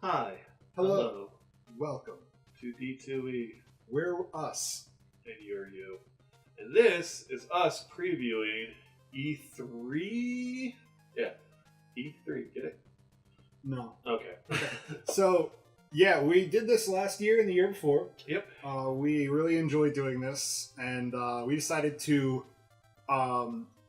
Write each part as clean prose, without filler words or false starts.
Hi. Hello. Welcome. To D2E. We're us. And you're you. And this is us previewing E3. Yeah. E3. Get it? No. Okay. So, yeah, we did this last year and the year before. Yep. We really enjoyed doing this, and we decided to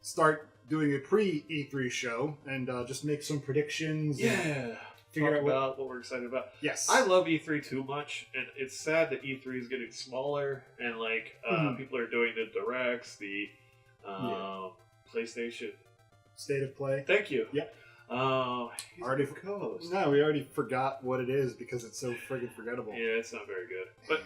start doing a pre-E3 show and just make some predictions. Yeah. And figure out about what we're excited about. Yes. I love E3 too much, and it's sad that E3 is getting smaller, and people are doing the directs, the PlayStation State of Play. Thank you. Yep. Already co-host. No, we already forgot what it is because it's so friggin' forgettable. Yeah, it's not very good.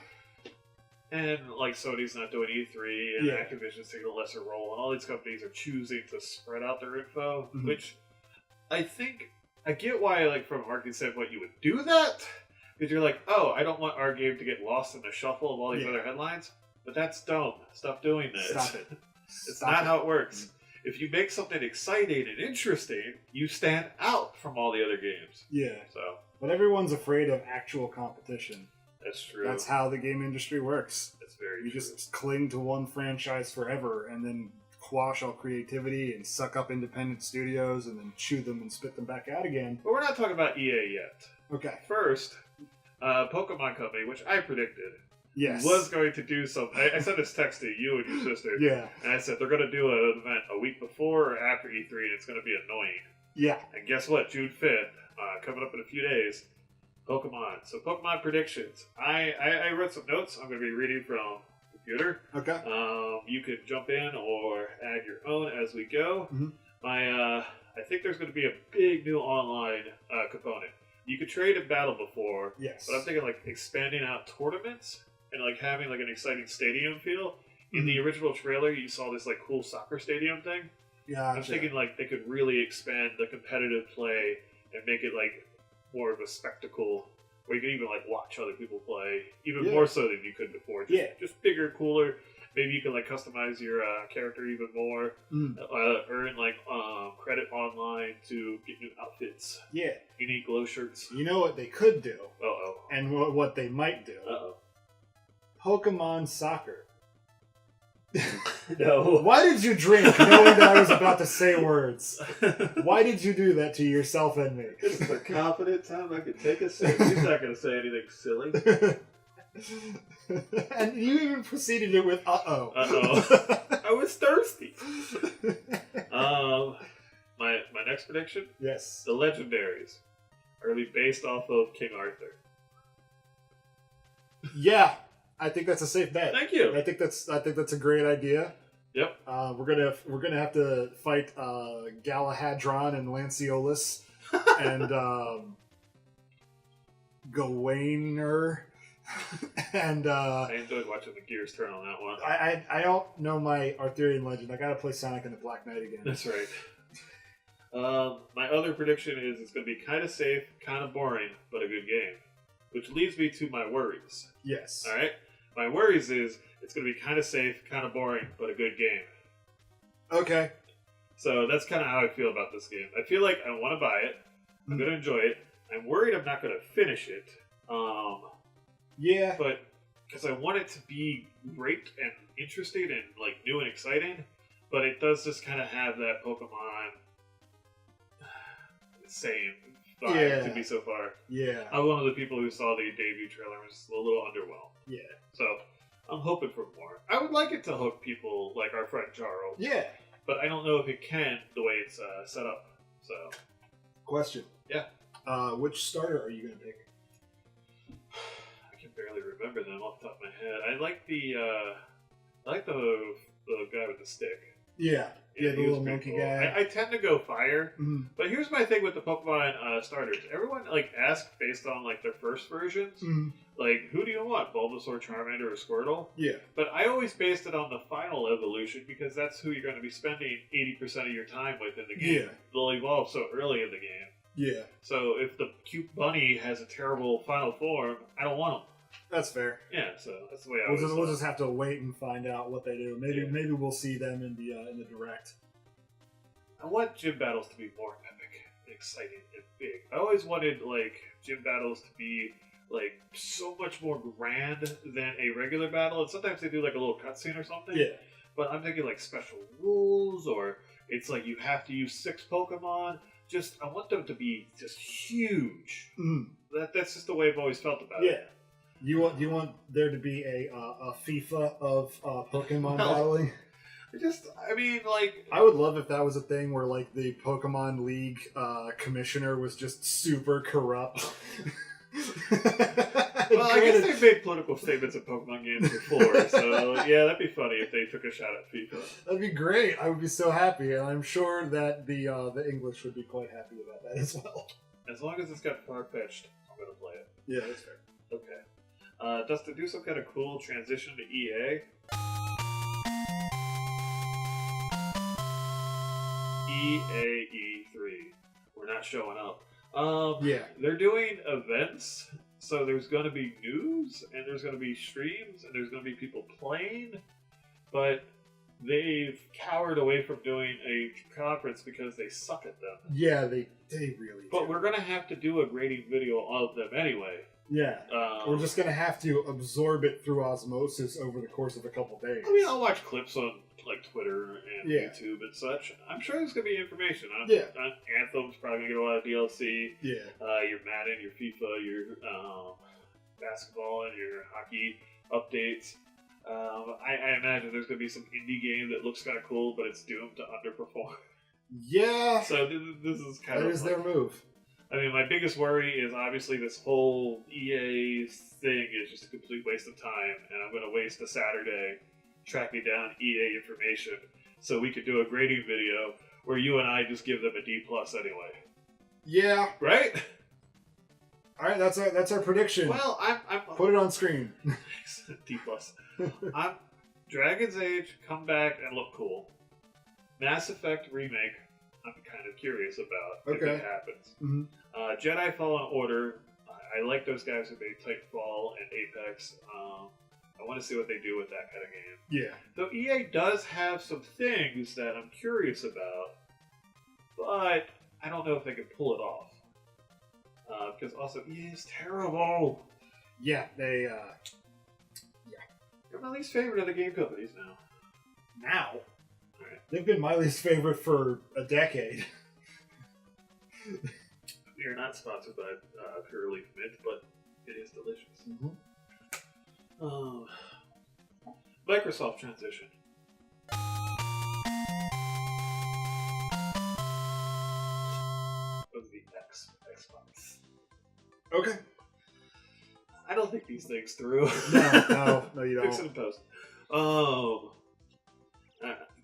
And Sony's not doing E3, and Activision's taking a lesser role, and all these companies are choosing to spread out their info, which I think I get why, from a marketing standpoint, you would do that, because you're like, oh, I don't want our game to get lost in the shuffle of all these other headlines, but that's dumb. Stop doing this. Stop it. It's not how it works. If you make something exciting and interesting, you stand out from all the other games. Yeah. So, but everyone's afraid of actual competition. That's true. That's how the game industry works. That's very You true. just cling to one franchise forever and then quash all creativity and suck up independent studios and then chew them and spit them back out again. But we're not talking about EA yet. Okay. First, Pokemon Company, which I predicted, was going to do something. I sent this text to you and your sister. Yeah. And I said, they're going to do an event a week before or after E3, and it's going to be annoying. Yeah. And guess what? June 5th, coming up in a few days, Pokemon. So Pokemon predictions. I wrote some notes. I'm going to be reading from the computer. Okay. You could jump in or add your own as we go. Mm-hmm. I think there's going to be a big new online component. You could trade in battle before. Yes. But I'm thinking expanding out tournaments and having an exciting stadium feel. In the original trailer, you saw this cool soccer stadium thing. Yeah. I'm thinking they could really expand the competitive play and make it more of a spectacle where you can even watch other people play even more so than you could before. Just bigger, cooler. Maybe you can customize your character even more. Earn credit online to get new outfits. Yeah. Unique glow shirts. You know what they could do? Uh-oh. And what they might do? Uh-oh. Pokemon Soccer. No. Why did you drink knowing that I was about to say words? Why did you do that to yourself and me? This is a confident time I could take a sip. He's not going to say anything silly. And you even preceded it with uh-oh. Uh-oh. I was thirsty. My next prediction? Yes. The Legendaries are going to be based off of King Arthur. Yeah. I think that's a safe bet. Thank you. I think that's a great idea. Yep. We're gonna have to fight Galahadron and Lanceolus and Gawainer and I enjoyed watching the gears turn on that one. I don't know my Arthurian legend. I gotta play Sonic and the Black Knight again. That's right. My other prediction is it's going to be kind of safe, kind of boring, but a good game. Which leads me to my worries. Yes. All right? My worries is it's going to be kind of safe, kind of boring, but a good game. Okay. So that's kind of how I feel about this game. I feel like I want to buy it. I'm going to enjoy it. I'm worried I'm not going to finish it. Yeah. But because I want it to be great and interesting and new and exciting, but it does just kind of have that Pokemon same vibe to me so far. Yeah. I'm one of the people who saw the debut trailer and was a little underwhelmed. Yeah. So I'm hoping for more. I would like it to hook people like our friend Jaro. Yeah. But I don't know if it can the way it's set up. So. Question. Yeah. Which starter are you going to pick? I can barely remember them off the top of my head. I like the guy with the stick. Yeah. Yeah, the little monkey cool. guy. I tend to go fire, but here's my thing with the Pokemon starters. Everyone asks based on their first versions, who do you want, Bulbasaur, Charmander, or Squirtle? Yeah. But I always based it on the final evolution because that's who you're going to be spending 80% of your time with in the game. Yeah. They'll evolve so early in the game. Yeah. So if the cute bunny has a terrible final form, I don't want him. That's fair. Yeah, so that's the way I we'll just have to wait and find out what they do. Maybe we'll see them in the direct. I want gym battles to be more epic and exciting and big. I always wanted like gym battles to be like so much more grand than a regular battle, and sometimes they do like a little cutscene or something. Yeah. But I'm thinking like special rules, or it's like you have to use 6 Pokemon. Just I want them to be just huge. Mm. That's just the way I've always felt about Yeah. it. You want there to be a FIFA of Pokemon Well, battling? I mean, like... I would love if that was a thing where, like, the Pokemon League commissioner was just super corrupt. Well, I guess they've made political statements in Pokemon games before, so yeah, that'd be funny if they took a shot at FIFA. That'd be great. I would be so happy, and I'm sure that the English would be quite happy about that as well. As long as it's got far-fetched, I'm gonna play it. Yeah, that's fair. Okay. Does to do some kind of cool transition to EA? EAE3. We're not showing up. Yeah. They're doing events, so there's going to be news, and there's going to be streams, and there's going to be people playing, but they've cowered away from doing a conference because they suck at them. Yeah, they really do. But we're going to have to do a grading video of them anyway. Yeah. We're just going to have to absorb it through osmosis over the course of a couple days. I mean, I'll watch clips on like Twitter and Yeah. YouTube and such. I'm sure there's going to be information. Yeah. Anthem's probably going to get a lot of DLC. Yeah. Your Madden, your FIFA, your basketball, and your hockey updates. I imagine there's going to be some indie game that looks kind of cool, but it's doomed to underperform. Yeah. So this is kind That of is their move. I mean, my biggest worry is obviously this whole EA thing is just a complete waste of time, and I'm going to waste a Saturday tracking down EA information so we could do a grading video where you and I just give them a D+ anyway. Yeah. Right? All right, that's our prediction. Well, I'm Put it on screen. D+. I'm Dragon's Age, come back and look cool. Mass Effect remake, I'm kind of curious about if it happens. Mm-hmm. Jedi Fallen Order, I like those guys who made Titanfall and Apex. I want to see what they do with that kind of game. Yeah. Though EA does have some things that I'm curious about, but I don't know if they can pull it off. Because also, EA is terrible. Yeah, they, They're my least favorite of the game companies now. Now? Right. They've been my least favorite for a decade. We are not sponsored by Pure Leaf Mint, but it is delicious. Mm-hmm. Microsoft transition. Of the Xbox. Okay. I don't think these things through. No, you Fix don't. it in post.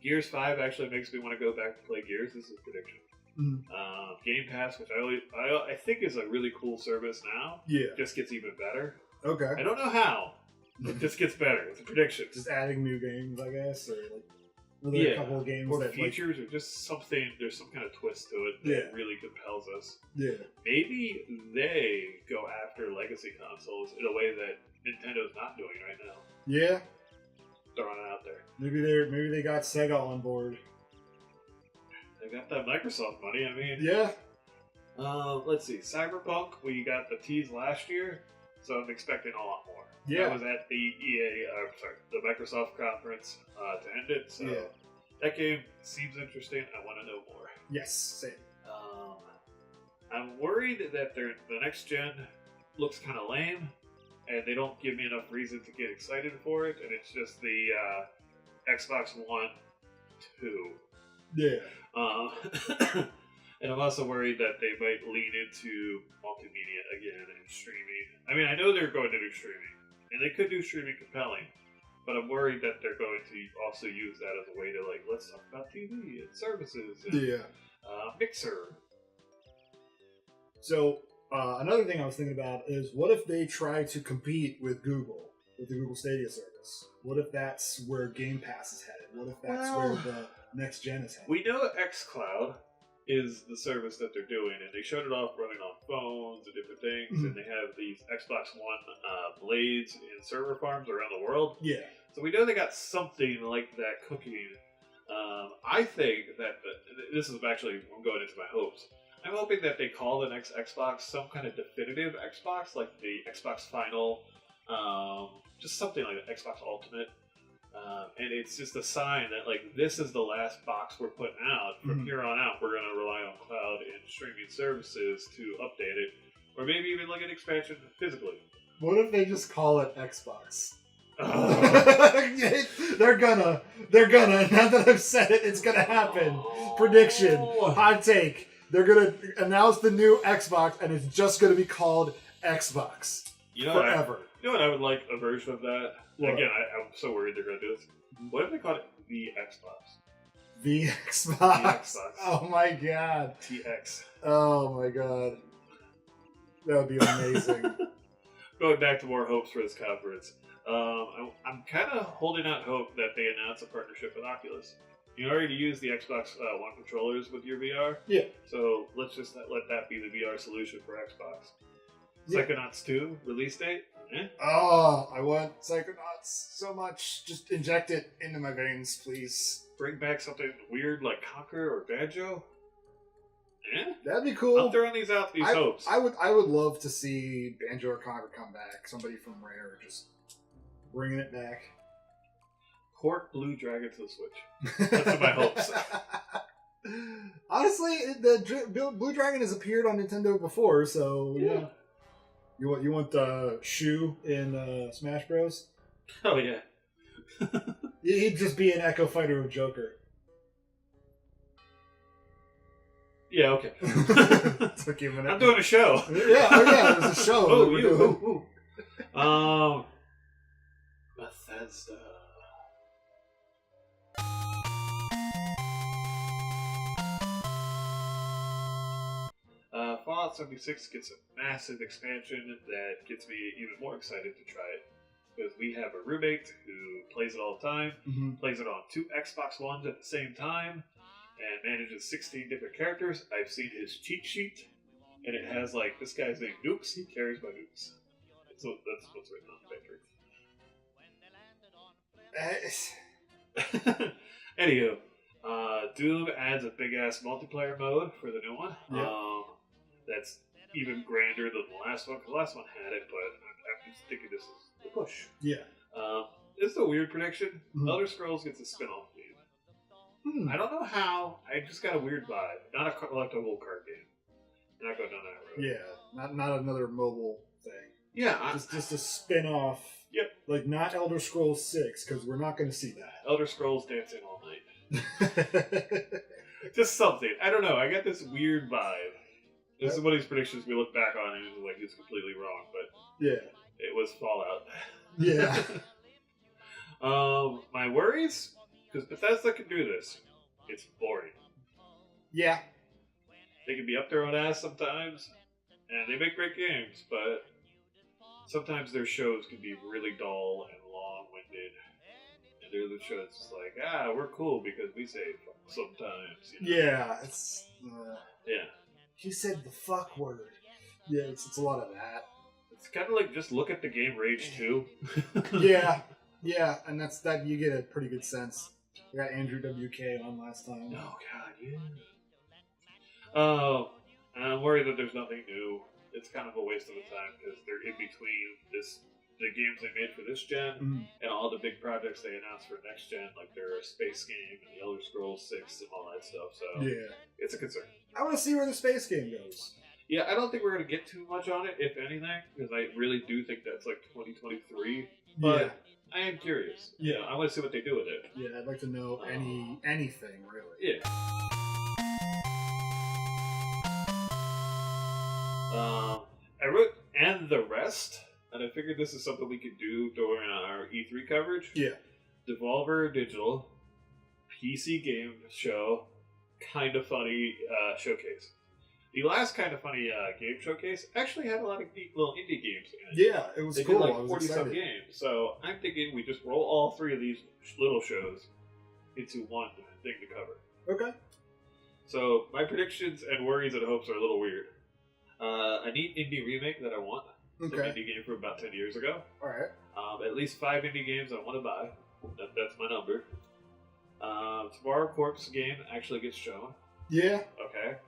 Gears 5 actually makes me want to go back to play Gears. This is a prediction. Mm. Game Pass, which I think is a really cool service now, Yeah. just gets even better. Okay. I don't know how. It just gets better. It's a prediction. Just adding new games, I guess, or like are there a couple of games or that features, or just something. There's some kind of twist to it that really compels us. Yeah. Maybe they go after legacy consoles in a way that Nintendo's not doing right now. Yeah. Throwing it out there. Maybe they got Sega on board. They got that Microsoft money. I mean, Yeah. let's see. Cyberpunk, we got the tease last year, so I'm expecting a lot more. Yeah. I was at the the Microsoft conference to end it, so Yeah. that game seems interesting. I want to know more. Yes. Same. I'm worried that the next gen looks kind of lame, and they don't give me enough reason to get excited for it, and it's just the Xbox One 2. Yeah. And I'm also worried that they might lean into multimedia again and streaming. I mean, I know they're going to do streaming, and they could do streaming compelling, but I'm worried that they're going to also use that as a way to, like, let's talk about TV and services and Mixer. So, another thing I was thinking about is what if they try to compete with Google, with the Google Stadia service? What if that's where Game Pass is headed? What if that's where the next gen is headed? We know xCloud is the service that they're doing, and they showed it off running on phones and different things, and they have these Xbox One blades in server farms around the world. Yeah. So we know they got something like that cooking. I think that this is actually, I'm going into my hopes. I'm hoping that they call the next Xbox some kind of definitive Xbox, like the Xbox Final, just something like the Xbox Ultimate. And it's just a sign that, like, this is the last box we're putting out. From here on out, we're going to rely on cloud and streaming services to update it, or maybe even look at expansion physically. What if they just call it Xbox? They're gonna. Now that I've said it, it's gonna happen. Prediction, hot take. They're gonna announce the new Xbox, and it's just gonna be called Xbox forever. You know what I would like a version of that? What? Again, I'm so worried they're gonna do this. What if they called it the Xbox? The Xbox. The Xbox. Oh my god. TX. Oh my god. That would be amazing. Going back to more hopes for this conference. I'm kind of holding out hope that they announce a partnership with Oculus. You already use the Xbox One controllers with your VR. Yeah. So let's just let that be the VR solution for Xbox. Yeah. Psychonauts 2 release date? Oh, I want Psychonauts so much. Just inject it into my veins, please. Bring back something weird like Conquer or Banjo? That'd be cool. I'm throwing these hopes. I would love to see Banjo or Conquer come back. Somebody from Rare just bringing it back. Port Blue Dragon to the Switch. That's my hopes. Honestly, the Blue Dragon has appeared on Nintendo before, so yeah. You want Shu in Smash Bros? Oh yeah. He'd just be an Echo Fighter of Joker. Yeah, okay. Took you a minute. I'm doing a show. Yeah, there's a show. Oh, you. Bethesda. Fallout 76 gets a massive expansion that gets me even more excited to try it. Because we have a roommate who plays it all the time, plays it on 2 Xbox Ones at the same time, and manages 16 different characters. I've seen his cheat sheet, and it has, like, this guy's name Nukes, he carries my nukes. So that's what's written on the picture. Anywho, Doom adds a big-ass multiplayer mode for the new one. Yeah. That's even grander than the last one, because the last one had it, but I'm just thinking this is the push. Yeah. This is a weird prediction. Elder Scrolls gets a spin-off game. I don't know how. I just got a weird vibe. Not a collectible card game. Not going down that road. Yeah. Not another mobile thing. Yeah. Just a spin-off. Yep. Like, not Elder Scrolls 6, because we're not going to see that. Elder Scrolls Dancing All Night. Just something. I don't know. I got this weird vibe. This is one of these predictions we look back on and it's like it's completely wrong, but yeah, it was Fallout. Yeah. My worries, because Bethesda can do this. It's boring. Yeah. They can be up their own ass sometimes, and they make great games, but sometimes their shows can be really dull and long-winded. And they're the shows just like, we're cool because we say fuck sometimes. You know? Yeah, it's... yeah. He said the fuck word. Yeah, it's a lot of that. It's kind of like just look at the game Rage 2. Yeah, and that's that. You get a pretty good sense. We got Andrew WK on last time. Oh god, yeah. Oh, and I'm worried that there's nothing new. It's kind of a waste of the time because they're in between the games they made for this gen and all the big projects they announced for next gen, like their space game and the Elder Scrolls 6 and all that stuff. So yeah, it's a concern. I want to see where the space game goes. Yeah, I don't think we're going to get too much on it, if anything, because I really do think that's like 2023. But I am curious. Yeah, you know, I want to see what they do with it. Yeah, I'd like to know anything really. Yeah. I wrote "and the rest," and I figured this is something we could do during our E3 coverage. Yeah. Devolver Digital PC game show, kind of funny showcase. The last kind of funny game showcase actually had a lot of neat little indie games in it. Yeah, it was they cool. Did like I was 40 some games. So I'm thinking we just roll all 3 of these little shows into one thing to cover. Okay. So my predictions and worries and hopes are a little weird. A neat indie remake that I want. Okay. Some indie game from about 10 years ago. Alright. At least 5 indie games I want to buy. That's my number. Tomorrow Corpse game actually gets shown. Yeah. Okay.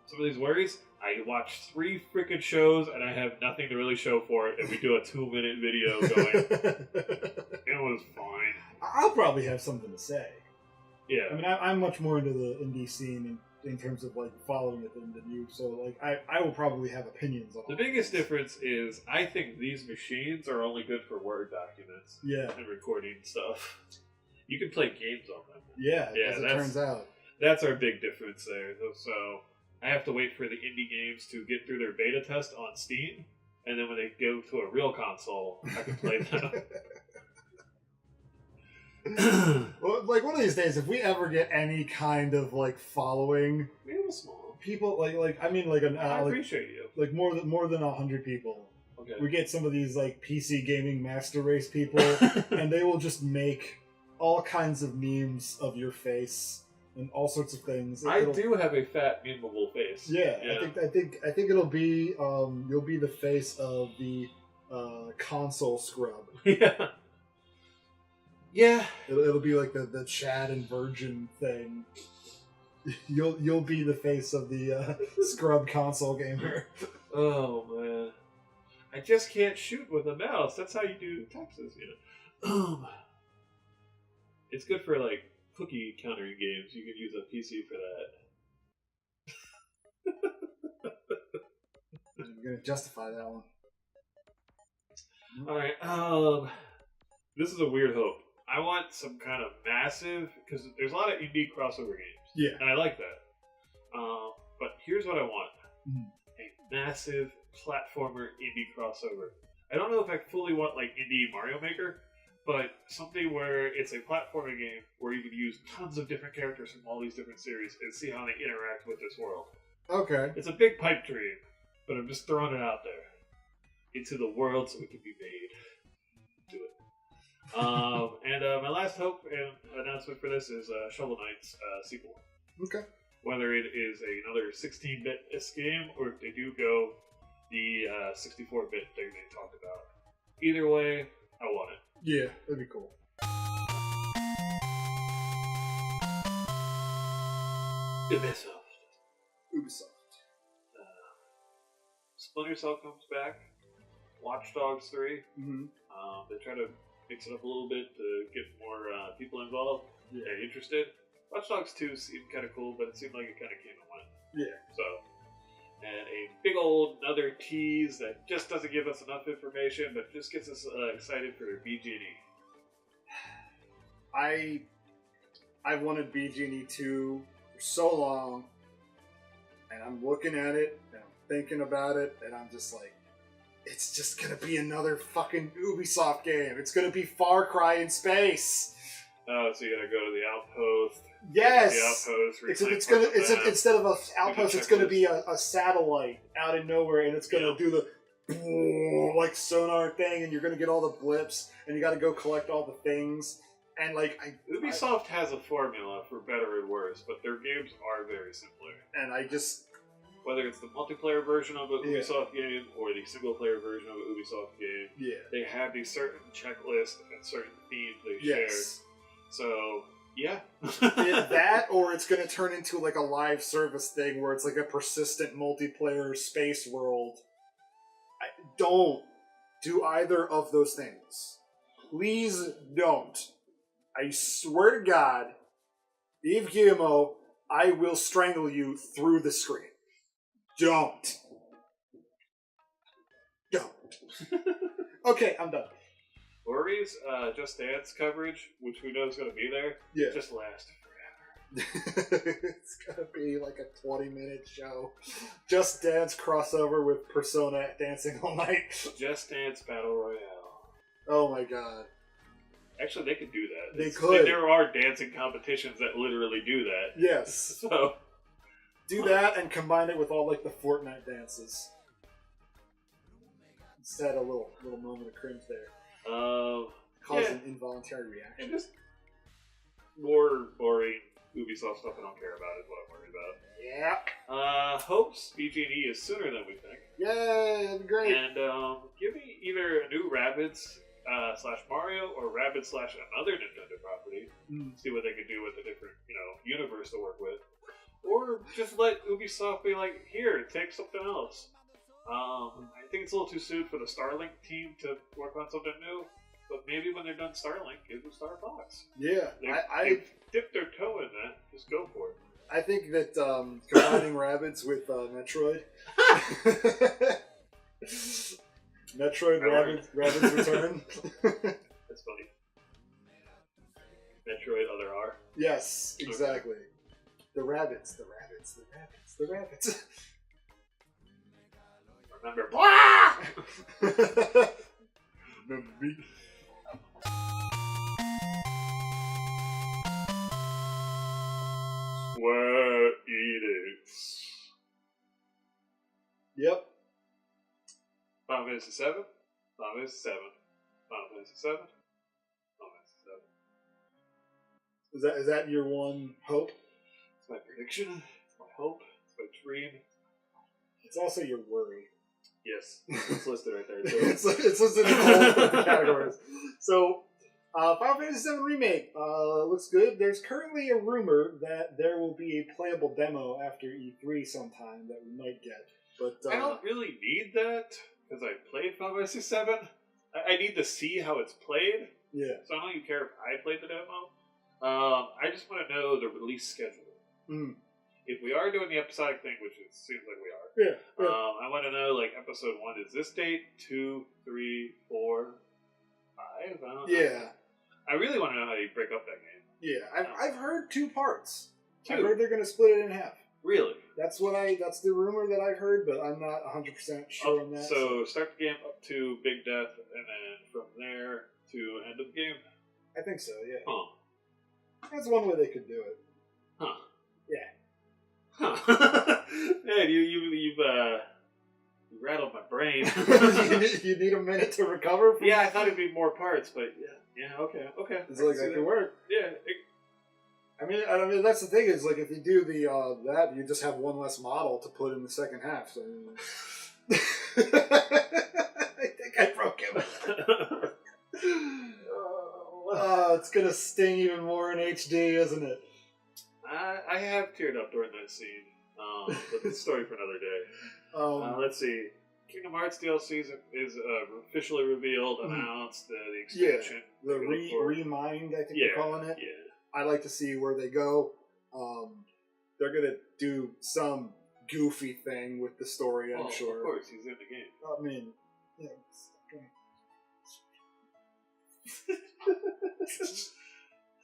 some of these worries. I watched 3 freaking shows and I have nothing to really show for it, and we do a 2-minute video going. It was fine. I'll probably have something to say. Yeah. I mean, I'm much more into the indie scene in terms of like following it than you. So like, I will probably have opinions on. The biggest difference is I think these machines are only good for Word documents. Yeah. And recording stuff. You can play games on them. Yeah. As it turns out. That's our big difference there. So I have to wait for the indie games to get through their beta test on Steam, and then when they go to a real console, I can play them. Well, like one of these days, if we ever get any kind of like following, real small people like I mean like an I appreciate you like more than 100 people. Okay. We get some of these like PC gaming master race people, and they will just make all kinds of memes of your face and all sorts of things. I do have a fat, memeable face. Yeah, I think it'll be you'll be the face of the console scrub. Yeah. Yeah. It'll be like the Chad and Virgin thing. You'll be the face of the scrub console gamer. Oh man, I just can't shoot with a mouse. That's how you do Texas, you know. It's good for like cookie countering games. You can use a PC for that. I'm gonna justify that one. All right. This is a weird hope. I want some kind of massive, because there's a lot of indie crossover games. Yeah. And I like that. But here's what I want. Mm. A massive platformer indie crossover. I don't know if I fully want like indie Mario Maker, but something where it's a platforming game where you can use tons of different characters from all these different series and see how they interact with this world. Okay. It's a big pipe dream, but I'm just throwing it out there. Into the world so it can be made. Do it. And my last hope and announcement for this is Shovel Knight's sequel. Okay. Whether it is another 16-bit game or if they do go the 64-bit thing they talked about. Either way, I want it. Yeah, that'd be cool. Ubisoft. Splinter Cell comes back. Watch Dogs 3. Mm-hmm. They try to mix it up a little bit to get more people involved and interested. Watch Dogs 2 seemed kind of cool, but it seemed like it kind of came and went. Yeah. So, and a big old another tease that just doesn't give us enough information, but just gets us excited for BG&E. I wanted BG&E 2 for so long, and I'm looking at it, and I'm thinking about it, and I'm just like, it's just gonna be another fucking Ubisoft game. It's gonna be Far Cry in space. Oh, so you gotta go to the outpost. Yes. The outpost. Instead of an outpost, it's gonna be a satellite out in nowhere, and it's gonna do the like sonar thing, and you're gonna get all the blips, and you gotta go collect all the things. And like Ubisoft has a formula for better and worse, but their games are very similar. And I just. Whether it's the multiplayer version of an Ubisoft game or the single-player version of an Ubisoft game, they have these certain checklists and certain themes they share. So, yeah. Either that, or it's going to turn into like a live service thing where it's like a persistent multiplayer space world. Don't do either of those things. Please don't. I swear to God, Eve Guillemot, I will strangle you through the screen. Don't. Okay, I'm done. Lori's Just Dance coverage, which we know is going to be there, just lasts forever. It's going to be like a 20-minute show. Just Dance crossover with Persona Dancing All Night. Just Dance Battle Royale. Oh my god. Actually, they could do that. They could. There are dancing competitions that literally do that. Yes. So... do that and combine it with all like the Fortnite dances. Instead, a little moment of cringe there. Cause an involuntary reaction. And just more boring Ubisoft stuff I don't care about is what I'm worried about. Yeah. Hopes BG&E is sooner than we think. Yay, that'd be great. And give me either a new Rabbids / Mario or Rabbids / another Nintendo property. See what they could do with a different, universe to work with. Or just let Ubisoft be like, here, take something else. I think it's a little too soon for the Starlink team to work on something new, but maybe when they're done Starlink, give them Star Fox. Yeah, they've dipped their toe in that. Just go for it. I think that combining Rabbids with Metroid, Metroid Rabbids Return. That's funny. Metroid Other R. Yes, exactly. Okay. The rabbits. Remember, blah! Remember me. Swear edicts. Yep. Final Fantasy 7. Final Fantasy 7. Final Fantasy 7. Final Fantasy 7. Is that your one hope? It's my prediction. It's my hope. It's my dream. It's also your worry. Yes, it's listed right there too. it's listed in all of the categories. So, Final Fantasy VII Remake looks good. There's currently a rumor that there will be a playable demo after E3 sometime that we might get. But I don't really need that because I played Final Fantasy VII. I need to see how it's played. Yeah. So I don't even care if I played the demo. I just want to know the release schedule. Mm. If we are doing the episodic thing, which it seems like we are, I want to know, like, episode 1 is this date, 2, 3, 4, 5, I don't know. Yeah. I really want to know how you break up that game. Yeah, I've heard 2 parts. 2? I've heard they're going to split it in half. Really? That's the rumor that I've heard, but I'm not 100% sure on that. So start the game up to Big Death, and then from there to end of the game? I think so, yeah. Huh. That's one way they could do it. Huh. Yeah. Huh. Man, you've rattled my brain. you need a minute to recover from Yeah, I thought it'd be more parts, but yeah, okay. It's like that could work. Yeah. I mean, that's the thing is, like, if you do the that, you just have one less model to put in the second half. So, I think I broke him. It's gonna sting even more in HD, isn't it? I have teared up during that scene, but it's a story for another day. Let's see. Kingdom Hearts DLC is officially revealed, announced, the expansion. Yeah, the Remind, I think they're calling it. Yeah. I like to see where they go. They're going to do some goofy thing with the story, I'm sure. Of course, he's in the game. I mean, yeah.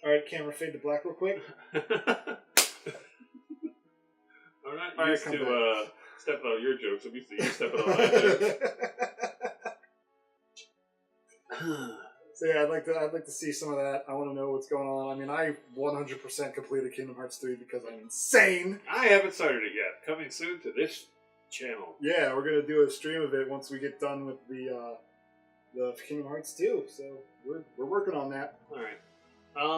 Alright, camera fade to black real quick. I'm not used to stepping on your jokes. I'm used to you stepping on my jokes. So yeah, I'd like to see some of that. I want to know what's going on. I mean, I 100% completed Kingdom Hearts 3 because I'm insane. I haven't started it yet. Coming soon to this channel. Yeah, we're gonna do a stream of it once we get done with the Kingdom Hearts 2. So we're working on that. All right.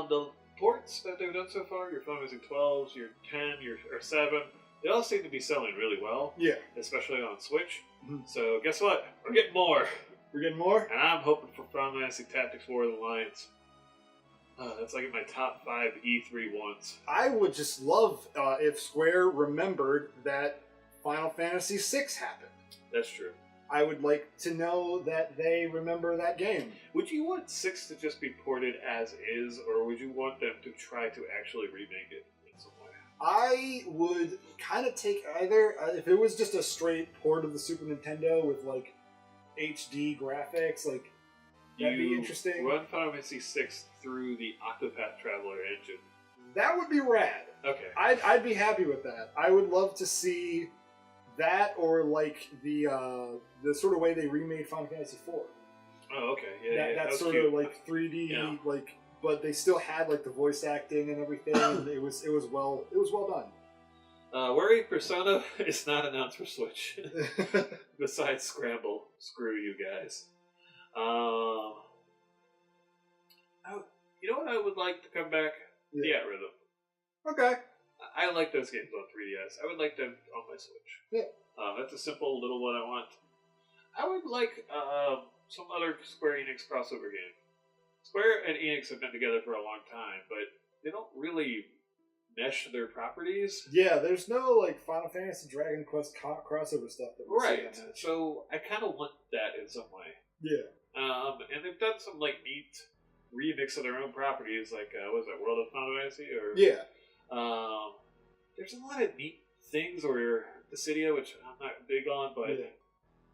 The ports that they've done so far, your Final Fantasy 12s, your 10, your 7, they all seem to be selling really well. Yeah. Especially on Switch. Mm-hmm. So guess what? We're getting more. We're getting more? And I'm hoping for Final Fantasy Tactics War of the Alliance. That's like in my top 5 E3 ones. I would just love if Square remembered that Final Fantasy VI happened. That's true. I would like to know that they remember that game. Would you want 6 to just be ported as is, or would you want them to try to actually remake it in some way? I would kind of take either. If it was just a straight port of the Super Nintendo with, like, HD graphics, like, that'd be interesting. Run Final Fantasy VI through the Octopath Traveler engine. That would be rad. Okay. I'd be happy with that. I would love to see that, or like the sort of way they remade Final Fantasy IV. Oh, okay. Yeah, that sort cute. of like 3D, like, but they still had like the voice acting and everything. And it was well done. Worry Persona is not announced for Switch. Besides Scramble, screw you guys. You know what I would like to come back? Yeah, Rhythm. Okay. I like those games on 3DS. I would like them on my Switch. Yeah. That's a simple little one I want. I would like some other Square Enix crossover game. Square and Enix have been together for a long time, but they don't really mesh their properties. Yeah, there's no like Final Fantasy Dragon Quest crossover stuff that we see on that. So I kind of want that in some way. Yeah. And they've done some like neat remix of their own properties, like what was that, World of Final Fantasy? Or yeah. There's a lot of neat things, or Dissidia, which I'm not big on, but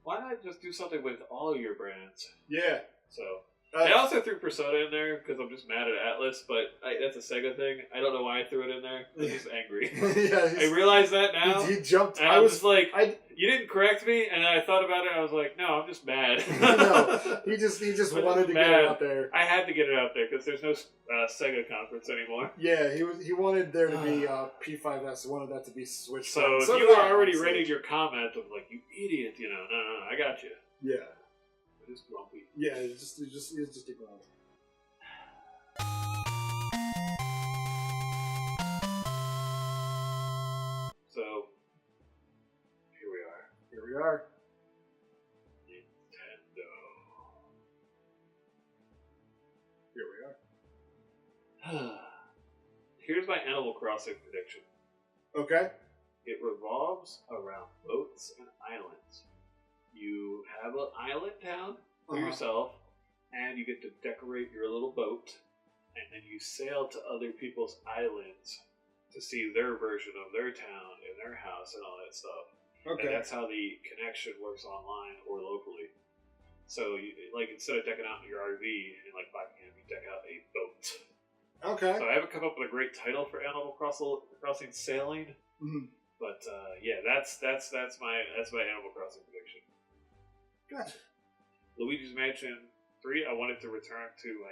why not just do something with all your brands? Yeah. So I also threw Persona in there because I'm just mad at Atlas, but that's a Sega thing. I don't know why I threw it in there. I'm just angry. I realize that now. He jumped. And I was just like, you didn't correct me, and I thought about it. And I was like, no, I'm just mad. No, he just wanted to get it out there. I had to get it out there because there's no Sega conference anymore. Yeah, he wanted there to be P5S. Wanted that to be switched. So if you were already ready your comment of like, you idiot, no, I got you. Yeah. Just grumpy. Yeah, it's just a grump. So here we are. Here we are. Nintendo. Here we are. Here's my Animal Crossing prediction. Okay. It revolves around boats and islands. You have an island town for yourself, and you get to decorate your little boat, and then you sail to other people's islands to see their version of their town and their house and all that stuff. Okay. And that's how the connection works online or locally. So, instead of decking out your RV in Buckingham, you deck out a boat. Okay. So I haven't come up with a great title for Animal Crossing Sailing, but that's my Animal Crossing prediction. Gotcha. Luigi's Mansion 3, I want it to return to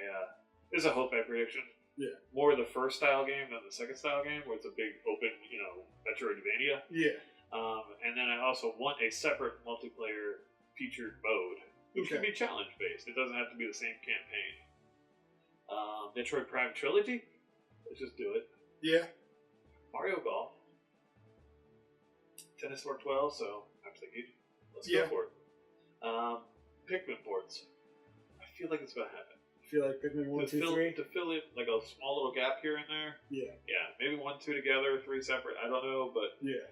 there's a hope prediction. Yeah. More of the first style game than the second style game, where it's a big open, Metroidvania. Yeah. And then I also want a separate multiplayer featured mode, which can be challenge based. It doesn't have to be the same campaign. Metroid Prime Trilogy, let's just do it. Yeah. Mario Golf. Tennis worked well, so I'm thinking, let's go for it. Pikmin ports. I feel like it's going to happen. I feel like Pikmin 1, 2, 3? To fill in like a small little gap here and there. Yeah. Yeah, maybe 1, 2 together, 3 separate. I don't know, but yeah,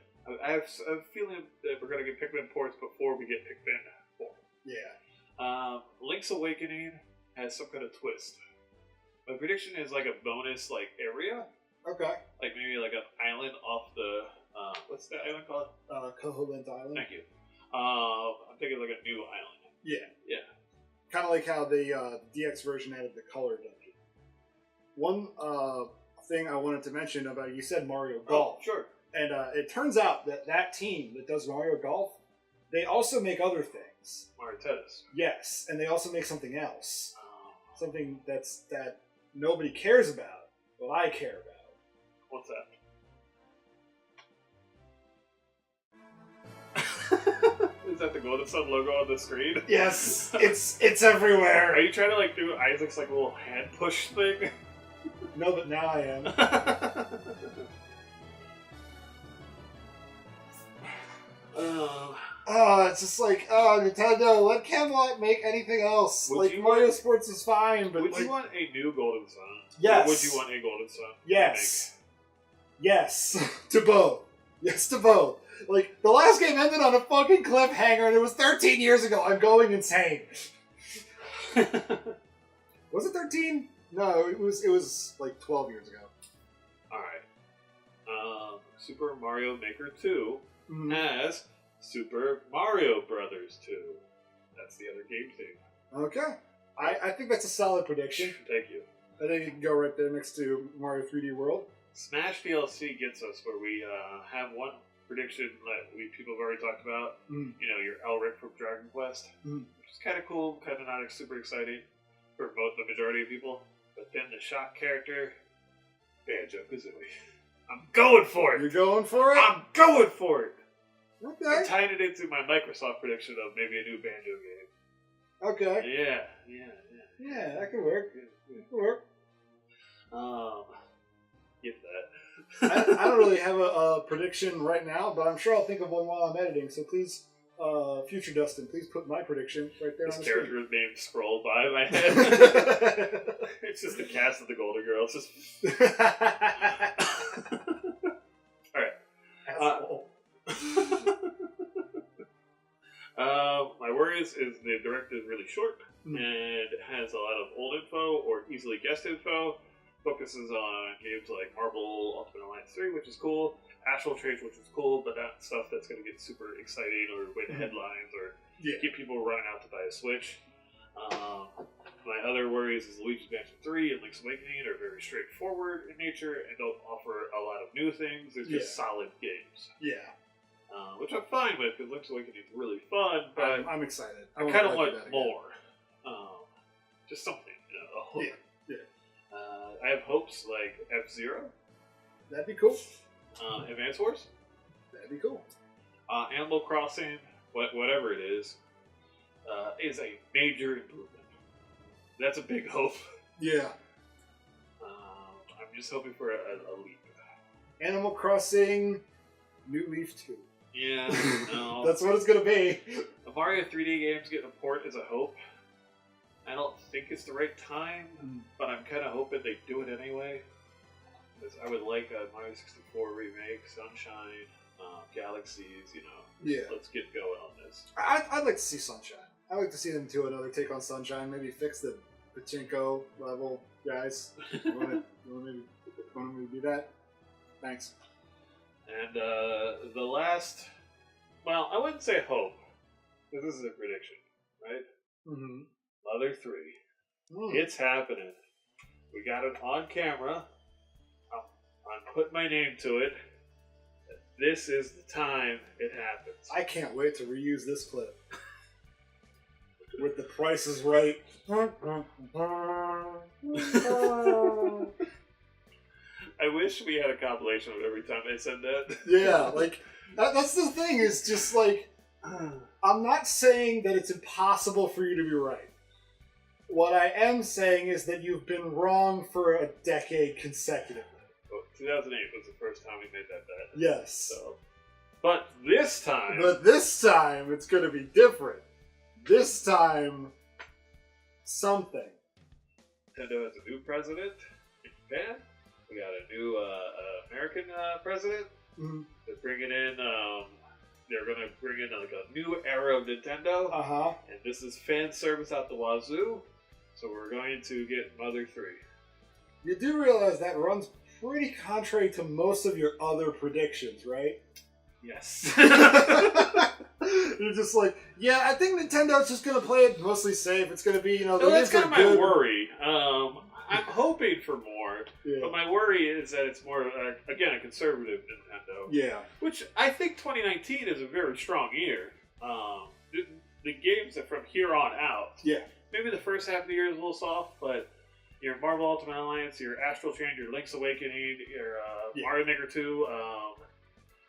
I have a feeling that we're going to get Pikmin ports before we get Pikmin 4. Yeah. Link's Awakening has some kind of twist. My prediction is like a bonus area. Okay. Like maybe like an island off the what's that island called? Koholint Island. Thank you. I'm thinking like a new island. Yeah. Yeah. Kind of like how the DX version added the color dungeon. One thing I wanted to mention about, you said Mario Golf. Oh, sure. And it turns out that team that does Mario Golf, they also make other things. Mario Tennis. Yes, and they also make something else. Something that nobody cares about, but I care about. What's that? Is that the Golden Sun logo on the screen? Yes, it's everywhere. Are you trying to do Isaac's little hand push thing? No, but now I am. It's just Nintendo, let Camelot make anything else. Mario Sports is fine, but would you want a new Golden Sun? Yes. Or would you want a Golden Sun? Yes. Yes. To both. Yes to both. The last game ended on a fucking cliffhanger, and it was 13 years ago. I'm going insane. Was it 13? No, it was 12 years ago. Alright. Super Mario Maker 2 has Super Mario Brothers 2. That's the other game thing. Okay. I think that's a solid prediction. Thank you. I think it can go right there next to Mario 3D World. Smash DLC gets us where we have one prediction that people have already talked about. Your Elric from Dragon Quest. Which is kind of cool, kind of not super exciting for the majority of people. But then the shock character, Banjo-Kazooie. I'm going for it! You're going for it? I'm going for it! Okay. I'm tying it into my Microsoft prediction of maybe a new Banjo game. Okay. Yeah, that could work. It could work. Get that. I don't really have a prediction right now, but I'm sure I'll think of one while I'm editing. So please, future Dustin, please put my prediction right there on the screen. This character's name scrolled by my head. It's just the cast of the Golden Girls. Just My worries is the direct is really short and has a lot of old info or easily guessed info. Focuses on games like Marvel Ultimate Alliance 3, which is cool. Astral Train, which is cool, but not stuff that's going to get super exciting or win headlines or get people running out to buy a Switch. My other worries is Luigi's Mansion 3 and Link's Awakening are very straightforward in nature and don't offer a lot of new things. They're just solid games. Yeah. Which I'm fine with because Link's Awakening is really fun, but I'm excited. I kind of want more. Just something, a hook. Yeah. I have hopes like F-Zero. That'd be cool. Advance Wars. That'd be cool. Animal Crossing, whatever it is a major improvement. That's a big hope. Yeah. I'm just hoping for a leap. Animal Crossing, New Leaf 2. Yeah, no. That's what it's going to be. The Mario 3D games getting a port is a hope. I don't think it's the right time, but I'm kind of hoping they do it anyway. Because I would like a Mario 64 remake, Sunshine, Galaxies, Yeah. Let's get going on this. I'd like to see Sunshine. I'd like to see them do another take on Sunshine. Maybe fix the pachinko level, guys. You want me to do that? Thanks. And the last, well, I wouldn't say hope, because this is a prediction, right? Mm-hmm. Mother 3. It's happening. We got it on camera. I'm putting my name to it. This is the time it happens. I can't wait to reuse this clip. With the Price is Right. I wish we had a compilation of every time they said that. Yeah, like, that's the thing, is just like, I'm not saying that it's impossible for you to be right. What I am saying is that you've been wrong for a decade consecutively. Well, 2008 was the first time we made that bet. Yes. So, but this time, it's going to be different. This time, something. Nintendo has a new president in Japan. We got a new American president. Mm-hmm. They're bringing in. They're going to bring in like a new era of Nintendo. And this is fan service out the wazoo. So we're going to get Mother 3. You do realize that runs pretty contrary to most of your other predictions, right? Yes. You're just like, yeah, I think Nintendo's just going to play it mostly safe. It's going to be, no, that's kind of my worry. I'm hoping for more, but my worry is that it's more, again, a conservative Nintendo. Yeah. Which I think 2019 is a very strong year. The games that from here on out. Yeah. Maybe the first half of the year is a little soft, but your Marvel Ultimate Alliance, your Astral Chain, your Link's Awakening, your Mario Maker 2,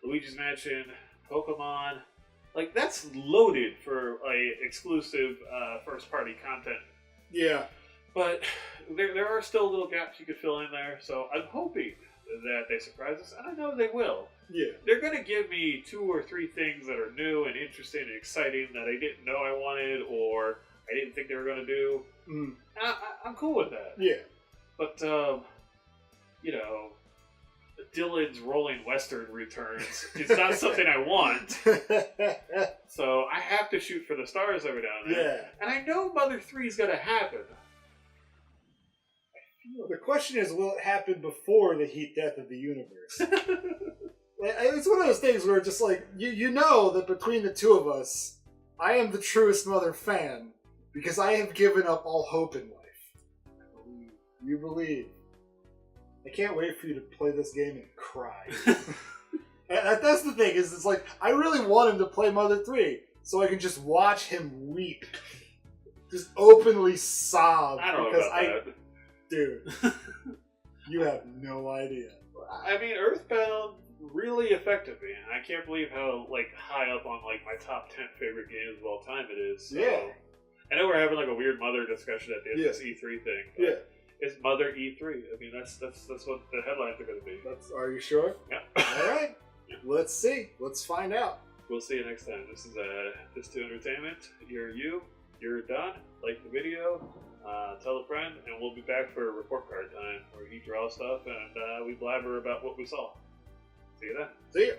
Luigi's Mansion, Pokemon, like that's loaded for exclusive first-party content. Yeah. But there are still little gaps you could fill in there, so I'm hoping that they surprise us, and I know they will. Yeah. They're going to give me 2 or 3 things that are new and interesting and exciting that I didn't know I wanted or I didn't think they were going to do. And I'm cool with that. Yeah. But, Dylan's Rolling Western returns. It's not something I want. So I have to shoot for the stars every now and then. Yeah. And I know Mother 3 is going to happen. The question is, will it happen before the heat death of the universe? It's one of those things where just like, you know that between the two of us, I am the truest Mother fan because I have given up all hope in life. You believe. I can't wait for you to play this game and cry. And that's the thing, is it's like, I really want him to play Mother 3 so I can just watch him weep. Just openly sob. I don't know about that. Dude, you have no idea. I mean, Earthbound really affected me, and I can't believe how high up on my top 10 favorite games of all time it is. So, yeah. I know we're having a weird Mother discussion at the end of this E3 thing. Yeah. It's Mother E3. I mean, that's what the headlines are going to be. Are you sure? Yeah. All right. Let's see. Let's find out. We'll see you next time. This is This2 Entertainment. You're done. Like the video. Tell a friend, and we'll be back for report card time where he draws stuff and we blabber about what we saw. See you then. See ya.